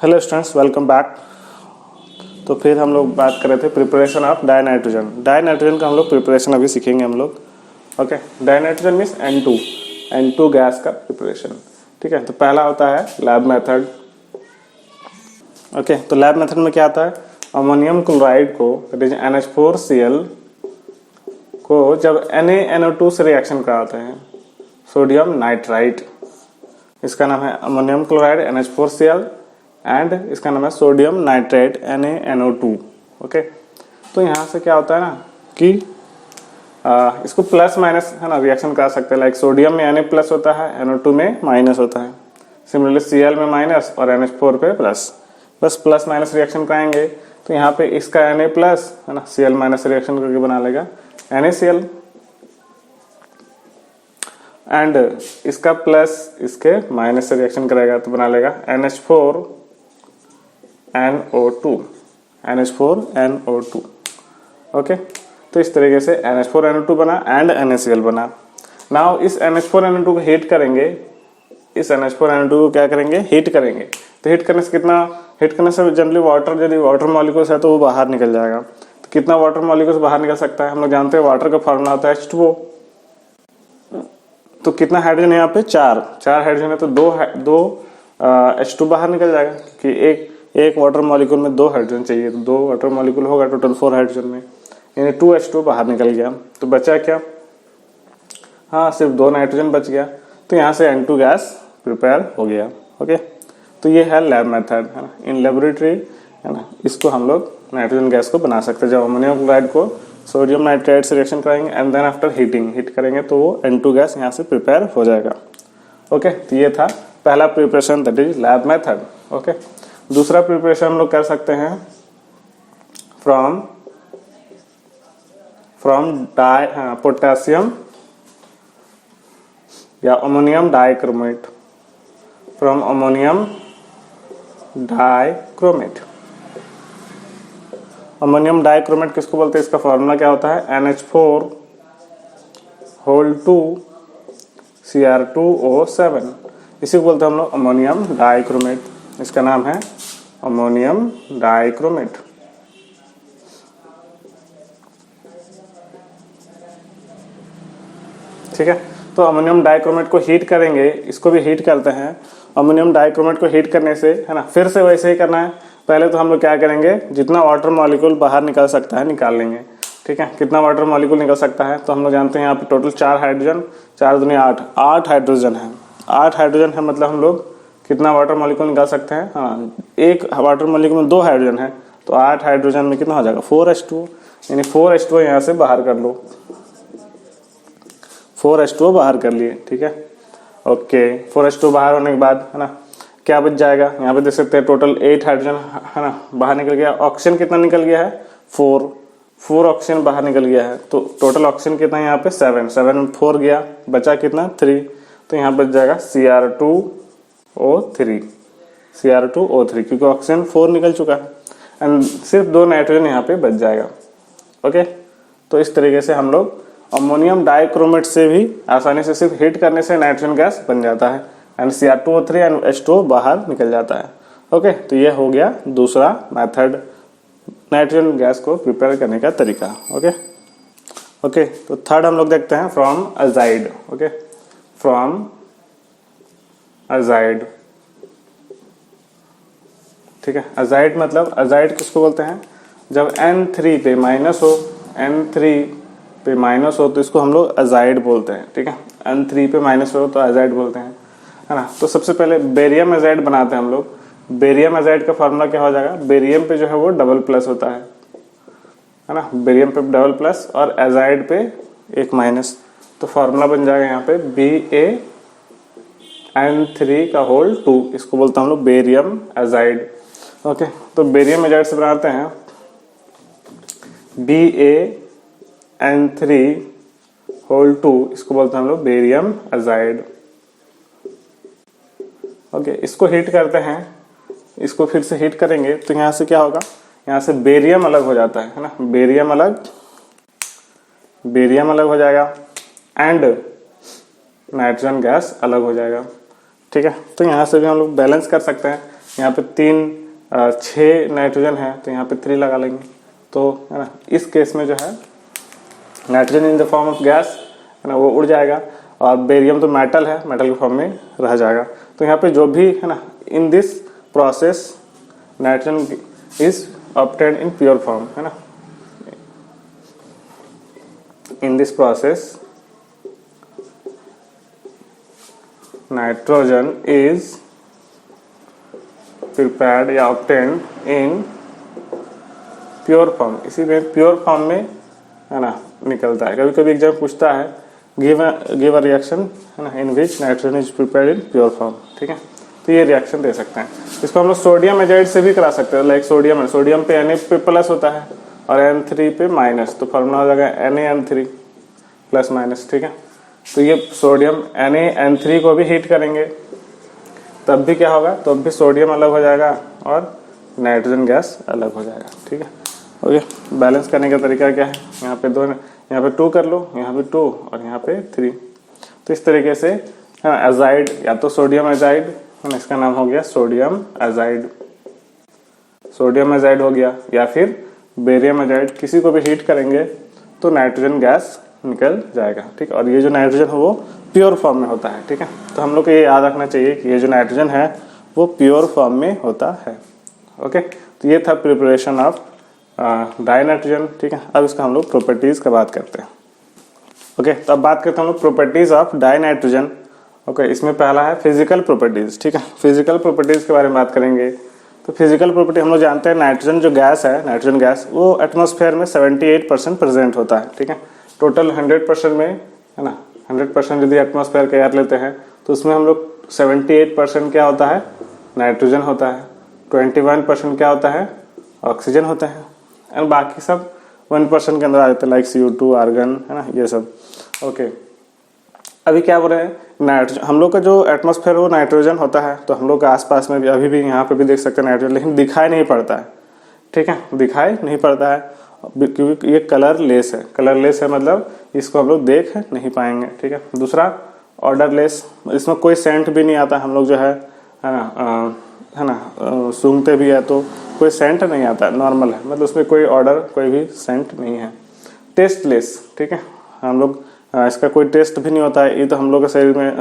Hello students, welcome back. तो फिर हम लोग बात कर रहे थे preparation of die nitrogen. Die nitrogen का हम लोग प्रिपरेशन अभी सीखेंगे हम लोग। Okay, die nitrogen means N2 gas का प्रिपरेशन। ठीक है, तो पहला होता है लैब मेथड। ओके, तो लैब मेथड में क्या आता है, अमोनियम क्लोराइड को दैट इज NH4Cl को जब NaNO2 से रिएक्शन कराते हैं सोडियम नाइट्राइट, इसका नाम है अमोनियम क्लोराइड NH4Cl एंड इसका नाम है सोडियम नाइट्राइट NaNO2। ओके, तो यहाँ से क्या होता है ना कि इसको प्लस माइनस है ना रिएक्शन करा सकते हैं। लाइक सोडियम में Na प्लस होता है, NO2 में माइनस होता है। सिमिलरली Cl में माइनस और NH4 पे प्लस, बस प्लस माइनस रिएक्शन कराएंगे तो यहाँ पे इसका Na प्लस है ना Cl माइनस रिएक्शन करके बना लेगा NaCl एंड इसका प्लस इसके माइनस से रिएक्शन करेगा तो बना लेगा NH4NO2। ओके, तो इस तरीके से NH4NO2 बना एंड NaCl बना। नाउ इस NH4NO2 को हीट करेंगे, इस NH4NO2 को क्या करेंगे, हीट करेंगे। तो हीट करने से कितना, हीट करने से जनरली वाटर, यदि वाटर मॉलिक्यूल्स है तो वो बाहर निकल जाएगा। तो कितना वाटर मॉलिक्यूल्स बाहर निकल सकता है, हम लोग जानते हैं वाटर का फॉर्मूला होता है H2O। तो कितना हाइड्रोजन है यहाँ पे, चार हाइड्रोजन है तो दो H2 बाहर निकल जाएगा, क्योंकि एक वाटर मॉलिक्यूल में 2 हाइड्रोजन चाहिए, तो 2 वाटर मॉलिक्यूल होगा टोटल 4 हाइड्रोजन में, यानी 2H2 बाहर निकल गया। तो बचा क्या, हाँ सिर्फ 2 नाइट्रोजन बच गया। तो यहाँ से N2 गैस प्रिपेयर हो गया। ओके, तो ये है लैब मेथड, है ना। इन लेबोरेटरी है ना, इसको हम लोग नाइट्रोजन गैस को बना सकते हैं। जब अमोनियम क्लोराइड को सोडियम नाइट्राइड से रिएक्शन कराएंगे एंड देन आफ्टर हीट करेंगे तो वो N2 गैस यहाँ से प्रिपेयर हो जाएगा। ओके, तो ये था पहला preparation, that is lab method. Okay, दूसरा प्रिपरेशन हम लोग कर सकते हैं फ्रॉम पोटेशियम या ammonium dichromate, from ammonium dichromate. Ammonium dichromate किसको बोलते हैं, इसका फॉर्मूला क्या होता है, NH4 Cr2O7, इसी को बोलते हैं हम लोग अमोनियम डाइक्रोमेट। इसका नाम है अमोनियम डाइक्रोमेट। ठीक है, तो अमोनियम डाइक्रोमेट को हीट करेंगे, इसको भी हीट करते हैं। अमोनियम डाइक्रोमेट को हीट करने से है ना, फिर से वैसे ही करना है। पहले तो हम लोग क्या करेंगे, जितना वाटर मॉलिक्यूल बाहर निकल सकता है निकाल लेंगे। ठीक है, कितना वाटर मॉलिक्यूल निकल सकता है, तो हम लोग जानते हैं यहाँ पे टोटल 4 हाइड्रोजन, 4 दूनी 8 हाइड्रोजन है। 8 हाइड्रोजन है, मतलब हम लोग कितना वाटर मॉलिक्यूल निकाल सकते हैं, हाँ एक वाटर मॉलिक्यूल में 2 हाइड्रोजन है, तो 8 हाइड्रोजन में कितना हो जाएगा, 4H2O, यानी 4H2O यहाँ से बाहर कर लो, 4H2O बाहर कर लिए। ठीक है, ओके, 4H2O बाहर होने के बाद है ना क्या बच जाएगा, यहाँ पे देख सकते हैं टोटल 8 हाइड्रोजन है ना बाहर निकल गया। ऑक्सीजन कितना निकल गया है, 4 ऑक्सीजन बाहर निकल गया है। तो टोटल ऑक्सीजन कितना है यहाँ पे 7 में 4 गया, बचा कितना 3, तो यहाँ बच जाएगा Cr2O3, क्योंकि ऑक्सीजन 4 निकल चुका है एंड सिर्फ 2 नाइट्रोजन यहाँ पे बच जाएगा। ओके, तो इस तरीके से हम लोग अमोनियम डाइक्रोमेट से भी आसानी से सिर्फ हीट करने से नाइट्रोजन गैस बन जाता है एंड Cr2O3 एंड H2O बाहर निकल जाता है। ओके, तो ये हो गया दूसरा मेथड, नाइट्रोजन गैस को प्रिपेयर करने का तरीका। ओके, तो थर्ड हम लोग देखते हैं from azide. Okay, from azide. ठीक है, अजाइड मतलब, अजाइड किसको बोलते हैं, जब N3 पे माइनस हो, N3 पे माइनस हो तो इसको हम लोग अजाइड बोलते हैं। ठीक है, N3 पे माइनस हो तो अजाइड बोलते हैं, है ना। तो सबसे पहले बेरियम अजाइड बनाते हैं हम लोग। बेरियम अजाइड का फॉर्मूला क्या हो जाएगा, बेरियम पे जो है वो डबल प्लस होता है ना, बेरियम पे डबल प्लस और अजाइड पे एक माइनस, तो फॉर्मूला बन जाएगा यहाँ पे BaN3 इसको बोलते हैं हम लोग बेरियम अजाइड। ओके, तो बेरियम अजाइड से बनाते हैं BaN3 इसको बोलते हैं हम लोग बेरियम अजाइड। ओके, इसको हीट करते हैं, इसको फिर से हीट करेंगे तो यहाँ से क्या होगा, यहाँ से बेरियम अलग हो जाता है ना, बेरियम अलग हो जाएगा एंड नाइट्रोजन गैस अलग हो जाएगा। ठीक है, तो यहाँ से भी हम लोग बैलेंस कर सकते हैं। यहाँ पे 6 नाइट्रोजन है तो यहाँ पे 3 लगा लेंगे, तो है ना इस केस में जो है nitrogen in the form of gas है ना वो उड़ जाएगा, और बेरियम तो मेटल है, मेटल के फॉर्म में रह जाएगा। तो यहाँ पे जो भी है ना in this process nitrogen is obtained in pure form, है ना, in this process nitrogen is prepared या ऑब्टेन्ड इन प्योर फॉर्म। इसी में प्योर फॉर्म में है ना निकलता है। कभी कभी एग्जाम पूछता है गिव अ रिएक्शन है ना in which nitrogen is prepared in pure form, ठीक है, तो ये रिएक्शन दे सकते हैं। इसको हम लोग सोडियम एजाइड से भी करा सकते हैं, लाइक सोडियम पे Na पे प्लस होता है और N3 पे माइनस, तो फॉर्मूला हो जाएगा NaN3 प्लस माइनस, ठीक है। तो ये सोडियम NaN3 को भी हीट करेंगे तब भी क्या होगा, तो अब भी सोडियम अलग हो जाएगा और नाइट्रोजन गैस अलग हो जाएगा, ठीक है। ओके, बैलेंस करने का तरीका क्या है, यहाँ पे 2, यहाँ पे 2 कर लो, यहाँ पे 2 और यहाँ पे 3। तो इस तरीके से है ना एजाइड, या तो सोडियम एजाइड है ना, इसका नाम हो गया सोडियम एजाइड हो गया, या फिर बेरियम एजाइड, किसी को भी हीट करेंगे तो नाइट्रोजन गैस निकल जाएगा, ठीक है। और ये जो नाइट्रोजन है वो प्योर फॉर्म में होता है, ठीक है। तो हम लोग को ये याद रखना चाहिए कि ये जो नाइट्रोजन है वो प्योर फॉर्म में होता है। ओके, तो ये था प्रिपरेशन ऑफ डाई नाइट्रोजन, ठीक है। अब इसका हम लोग प्रॉपर्टीज का बात करते हैं। ओके, तो अब बात करते हैं हम लोग properties of die nitrogen. Okay, इसमें पहला है फिजिकल प्रॉपर्टीज, ठीक है। फिजिकल प्रॉपर्टीज के बारे में बात करेंगे। तो फिजिकल प्रॉपर्टी हम लोग जानते हैं नाइट्रोजन जो गैस है, नाइट्रोजन गैस वो एटमॉस्फेयर में 78% प्रेजेंट होता है, ठीक है। टोटल 100% में है ना 100% यदि एटमॉस्फेयर का एयर लेते हैं तो उसमें हम लोग 78% क्या होता है, नाइट्रोजन होता है, 21% क्या होता है, ऑक्सीजन होता है, और बाकी सब 1% के अंदर आ जाते हैं, लाइक CO2, आर्गन, है ना, ये सब। ओके, अभी क्या बोल रहे हैं, नाइट्रोजन हम लोग का जो एटमॉस्फेयर वो नाइट्रोजन होता है, तो हम लोग के आसपास में भी अभी भी यहाँ पे भी देख सकते हैं नाइट्रोजन, लेकिन दिखाई नहीं पड़ता है, ठीक है, दिखाई नहीं पड़ता है क्योंकि ये कलरलेस है। कलरलेस है मतलब इसको हम लोग देख नहीं पाएंगे, ठीक है। दूसरा ऑर्डरलेस, इसमें कोई सेंट भी नहीं आता, हम लोग जो है ना सूंघते भी है तो कोई सेंट नहीं आता, नॉर्मल है, मतलब उसमें कोई ऑर्डर कोई भी सेंट नहीं है। टेस्टलेस, ठीक है, हम लोग इसका कोई टेस्ट भी नहीं होता है, ये तो हम लोग के शरीर में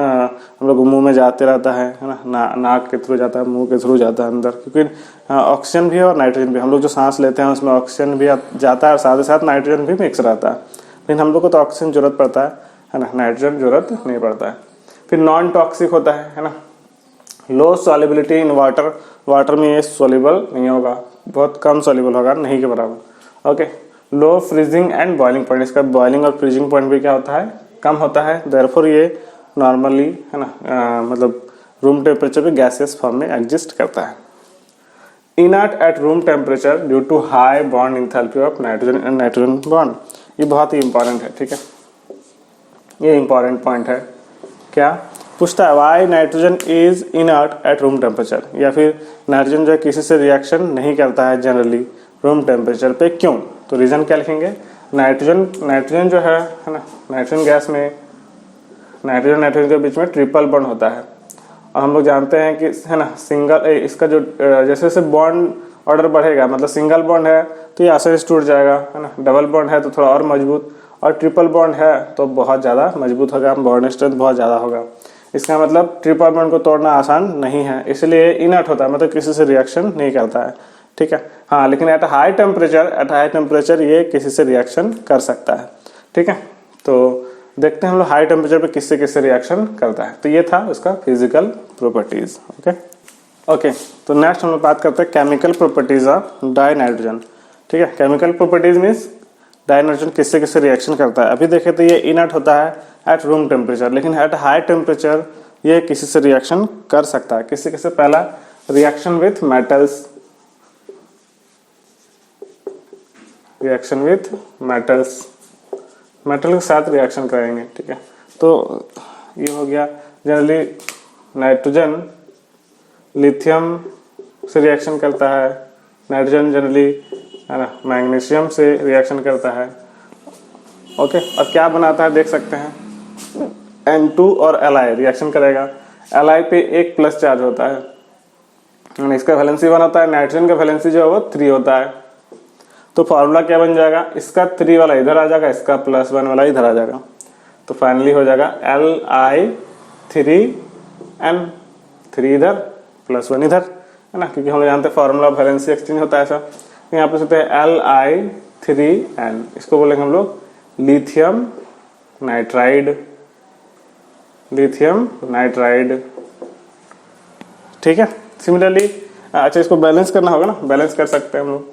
हम लोग मुंह में जाते रहता है ना, नाक के थ्रू जाता है, मुंह के थ्रू जाता है अंदर, क्योंकि ऑक्सीजन भी है और नाइट्रोजन भी, हम लोग जो सांस लेते हैं उसमें ऑक्सीजन भी जाता है और साथ ही साथ नाइट्रोजन भी मिक्स रहता है, लेकिन हम लोग को तो ऑक्सीजन जरूरत पड़ता है ना, नाइट्रोजन जरूरत नहीं पड़ता है। फिर नॉन टॉक्सिक होता है ना, लो सॉल्युबिलिटी इन वाटर, वाटर में ये सॉल्युबल नहीं होगा, बहुत कम सॉल्युबल होगा, नहीं के बराबर। Okay, low freezing and boiling point, इसका बॉइलिंग और फ्रीजिंग पॉइंट भी क्या होता है, कम होता है, देयरफॉर ये नॉर्मली है ना मतलब रूम टेम्परेचर पे गैसियस फॉर्म में एग्जिस्ट करता है। Inert at room temperature due to high bond enthalpy of nitrogen and nitrogen bond, ये बहुत ही इंपॉर्टेंट है, ठीक है, ये इंपॉर्टेंट पॉइंट है। क्या पूछता है, why nitrogen is inert at room temperature, या फिर नाइट्रोजन जो है किसी से रिएक्शन नहीं करता है जनरली रूम टेम्परेचर पे, क्यों? तो रीजन क्या लिखेंगे, नाइट्रोजन जो है ना, नाइट्रोजन गैस में नाइट्रोजन के बीच में ट्रिपल बॉन्ड होता है, और हम लोग जानते हैं कि है ना सिंगल इसका जो जैसे जैसे बॉन्ड ऑर्डर बढ़ेगा, मतलब सिंगल बॉन्ड है तो ये आसानी से टूट जाएगा, है ना, डबल बॉन्ड है तो थोड़ा और मजबूत, और ट्रिपल बॉन्ड है तो बहुत ज़्यादा मजबूत होगा, बॉन्ड स्ट्रेंथ बहुत ज़्यादा होगा। इसका मतलब ट्रिपल बॉन्ड को तोड़ना आसान नहीं है, इसलिए इनर्ट होता है, मतलब किसी से रिएक्शन नहीं करता है, ठीक है। हाँ, लेकिन एट हाई टेम्परेचर ये किसी से रिएक्शन कर सकता है, ठीक है। तो देखते हैं हम लोग हाई टेम्परेचर पे किससे किससे रिएक्शन करता है। तो ये था उसका फिजिकल प्रॉपर्टीज। ओके, तो नेक्स्ट हम लोग बात करते हैं chemical properties of die nitrogen, ठीक है। Chemical properties means die nitrogen किससे किससे रिएक्शन करता है। अभी देखें तो ये इनर्ट होता है एट रूम टेम्परेचर, लेकिन एट हाई टेम्परेचर ये किसी से रिएक्शन कर सकता है। किससे किससे? पहला रिएक्शन विथ मेटल्स, मेटल के साथ रिएक्शन कराएंगे, ठीक है। तो ये हो गया, जनरली नाइट्रोजन लिथियम से रिएक्शन करता है, नाइट्रोजन जनरली है ना मैग्नीशियम से रिएक्शन करता है। ओके, और क्या बनाता है देख सकते हैं, N2 और Li रिएक्शन करेगा, Li पे एक प्लस चार्ज होता है, इसका वैलेंसी 1 होता है, नाइट्रोजन का वैलेंसी जो है वो 3 होता है। तो फॉर्मूला क्या बन जाएगा, इसका 3 वाला इधर आ जाएगा, इसका +1 वाला इधर आ जाएगा। तो फाइनली हो जाएगा Li3n, 3 इधर +1 इधर, है ना, क्योंकि हम लोग जानते हैं फॉर्मूला वैलेंसी एक्सचेंज होता है ऐसा। तो यहाँ पे सकते हैं Li3n, इसको बोलेंगे हम लोग लिथियम नाइट्राइड, लिथियम नाइट्राइड, ठीक है। सिमिलरली अच्छा इसको बैलेंस करना होगा ना, बैलेंस कर सकते हैं हम लोग।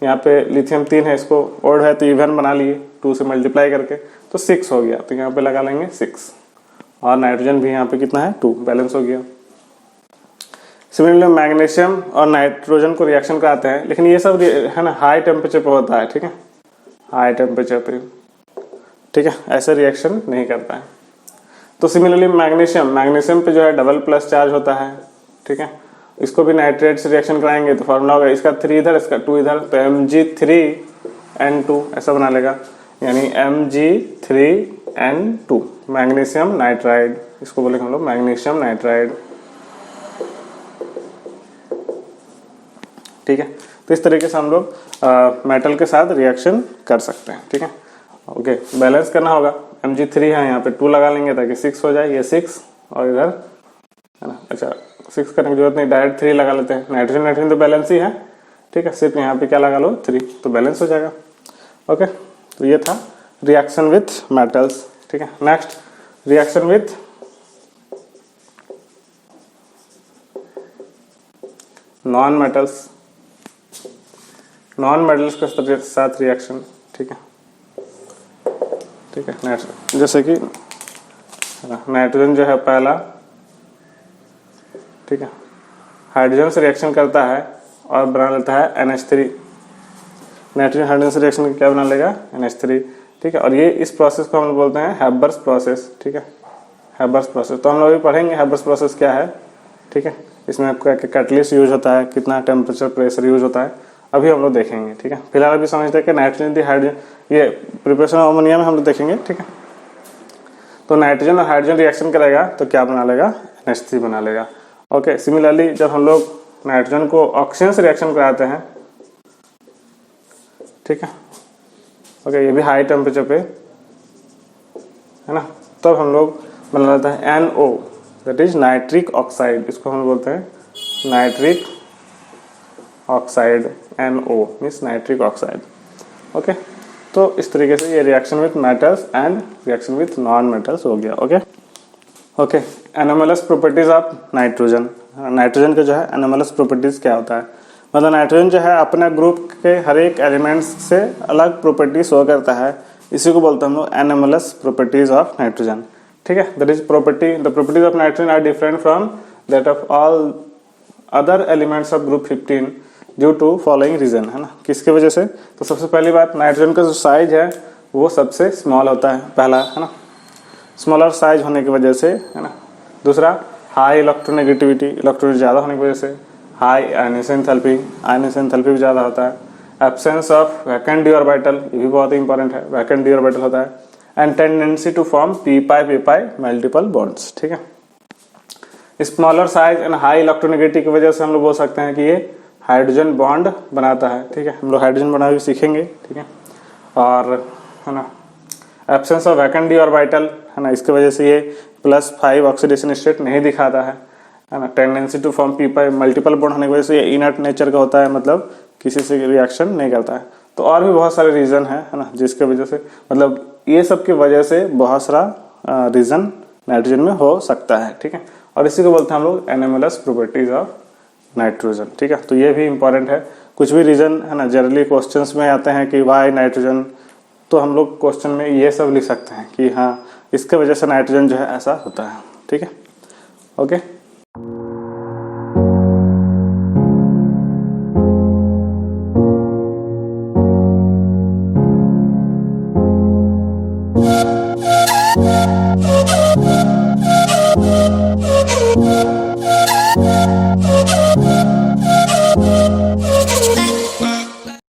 यहाँ पे लिथियम 3 है, इसको ओड है तो इवन बना लिए 2 से मल्टीप्लाई करके, तो 6 हो गया। तो यहाँ पे लगा लेंगे 6, और नाइट्रोजन भी यहाँ पे कितना है 2, बैलेंस हो गया। सिमिलरली मैग्नीशियम और नाइट्रोजन को रिएक्शन कराते हैं, लेकिन ये सब है ना हाई टेम्परेचर पे होता है, ठीक है, हाई टेम्परेचर पे, ठीक है, ऐसे रिएक्शन नहीं करता है। तो सिमिलरली मैग्नीशियम पे जो है डबल प्लस चार्ज होता है, ठीक है, इसको भी नाइट्रेट से रिएक्शन कराएंगे तो फॉर्मूला होगा इसका 3 इधर इसका 2 इधर, तो Mg3n2 ऐसा बना लेगा, यानी Mg3n2 मैग्नीशियम नाइट्राइड, इसको बोलेंगे हम लोग मैग्नीशियम नाइट्राइड, ठीक है। तो इस तरीके से हम लोग मेटल के साथ रिएक्शन कर सकते हैं, ठीक है। ओके, बैलेंस करना होगा, Mg3 है यहाँ पे 2 लगा लेंगे ताकि 6 हो जाए, ये 6 और इधर है ना, अच्छा 6 करने की जरूरत नहीं, डायरेक्ट 3 लगा लेते हैं। नाइट्रोजन तो बैलेंस ही है, ठीक है, सिर्फ यहाँ पे क्या लगा लो 3, तो बैलेंस हो जाएगा। ओके, तो ये था रिएक्शन विथ मेटल्स, ठीक है। Next reaction with non metals, non metals के साथ रिएक्शन, ठीक है, ठीक है। जैसे कि नाइट्रोजन जो है पहला, ठीक है, हाइड्रोजन से रिएक्शन करता है और बना लेता है NH3, नाइट्रोजन हाइड्रोजन से रिएक्शन क्या बना लेगा NH3, ठीक है। और ये इस प्रोसेस को हम लोग बोलते हैं हैबर्स प्रोसेस, ठीक है, हैबर्स प्रोसेस। तो हम लोग भी पढ़ेंगे हैबर्स प्रोसेस क्या है, ठीक है, इसमें कैटलिस्ट यूज होता है, कितना टेम्परेचर प्रेशर यूज होता है, अभी हम लोग देखेंगे, ठीक है। फिलहाल अभी समझते हैं कि नाइट्रोजन हाइड्रोजन, ये प्रिपरेशन ऑफ अमोनिया में हम लोग देखेंगे, ठीक है। तो नाइट्रोजन और हाइड्रोजन रिएक्शन करेगा तो क्या बना लेगा NH3 बना लेगा। ओके, सिमिलरली जब हम लोग नाइट्रोजन को ऑक्सीजन से रिएक्शन कराते हैं, ठीक है, ओके, ये भी हाई टेम्परेचर पे है ना, तब हम लोग बना लेता है NO, that is nitric oxide, इसको हम बोलते हैं nitric oxide, NO means nitric oxide. Okay, तो इस तरीके से ये reaction with metals and reaction with non metals हो गया। Okay okay, anomalous properties of nitrogen, nitrogen का जो है एनोमलस प्रॉपर्टीज क्या होता है, मतलब नाइट्रोजन जो है अपने ग्रुप के हर एक एलिमेंट्स से अलग प्रॉपर्टी शो करता है, इसी को बोलते हैं हम लोग एनोमलस प्रॉपर्टीज ऑफ नाइट्रोजन, ठीक है। That is property, the properties of nitrogen are different from that of all other elements of group 15 due to following reason, है ना, किसकी वजह से। तो सबसे पहली बात, नाइट्रोजन का जो साइज है वो सबसे स्मॉल होता है, पहला, है ना, स्मॉलर साइज होने की वजह से, है ना। दूसरा, हाई इलेक्ट्रोनेगेटिविटी, इलेक्ट्रॉन ज़्यादा होने की वजह से। हाई आयनेशन एंथैल्पी भी ज़्यादा होता है। Absence of vacant d orbital, ये भी बहुत ही इंपॉर्टेंट है, वैकेंट डी ऑर्बिटल होता है। And tendency to form p pi multiple bonds, ठीक है। Smaller size and high electronegativity की वजह से हम लोग बोल सकते हैं कि ये हाइड्रोजन बॉन्ड बनाता है, ठीक है, हम लोग हाइड्रोजन बनाना भी सीखेंगे, ठीक है। और है ना, absence of vacant d orbital, है ना, इसकी वजह से ये +5 ऑक्सीडेशन स्टेट नहीं दिखाता है ना। Tendency to form p pi multiple bond होने की वजह से ये इनर्ट नेचर का होता है, मतलब किसी से रिएक्शन नहीं करता है। तो और भी बहुत सारे रीजन है ना, जिसके वजह से, मतलब ये सब की वजह से बहुत सारा रीजन नाइट्रोजन में हो सकता है, ठीक है। और इसी को बोलते हैं हम लोग एनोमलस प्रॉपर्टीज ऑफ नाइट्रोजन, ठीक है। तो ये भी इंपॉर्टेंट है, कुछ भी रीजन है ना, जनरली क्वेश्चंस में आते हैं कि वाई नाइट्रोजन, तो हम लोग क्वेश्चन में ये सब लिख सकते हैं कि हाँ इसके वजह से नाइट्रोजन जो है ऐसा होता है, ठीक है। ओके,